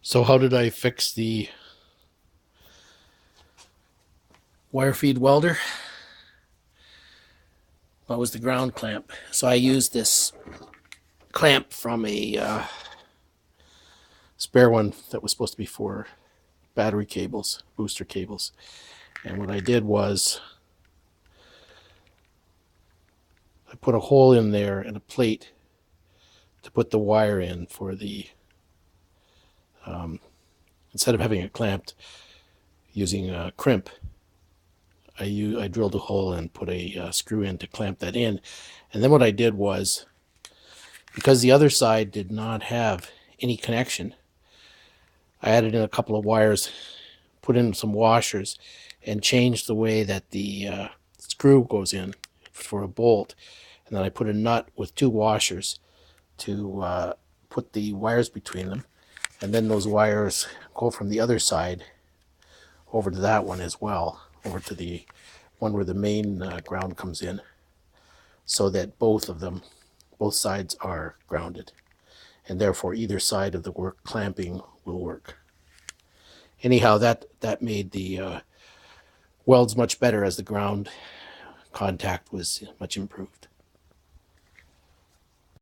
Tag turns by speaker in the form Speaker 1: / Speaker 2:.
Speaker 1: So how did I fix the wire feed welder? That was the ground clamp. So I used this clamp from a spare one that was supposed to be for battery cables, booster cables. And what I did was I put a hole in there and a plate to put the wire in for the, instead of having it clamped using a crimp, I drilled a hole and put a screw in to clamp that in. And then what I did was, because the other side did not have any connection, I added in a couple of wires, put in some washers, and changed the way that the screw goes in for a bolt. And then I put a nut with two washers to put the wires between them. And then those wires go from the other side over to that one as well, over to the one where the main ground comes in, so that both sides are grounded, and therefore either side of the work clamping will work. Anyhow, that made the welds much better, as the ground contact was much improved.